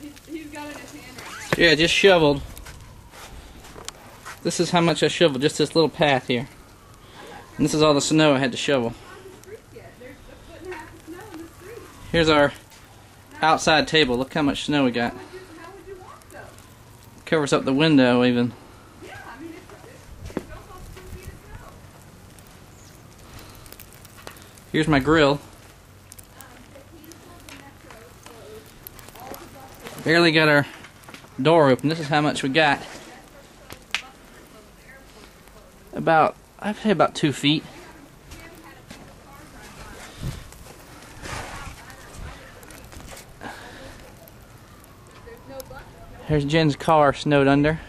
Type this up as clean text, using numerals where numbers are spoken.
He's got it in his hand right now. Yeah, just shoveled. This is how much I shoveled, just this little path here. And this is all the snow I had to shovel. Here's our outside table. Look how much snow we got. Covers up the window even. Here's my grill. Barely got our door open. This is how much we got. About, I'd say about 2 feet. Here's Jen's car snowed under.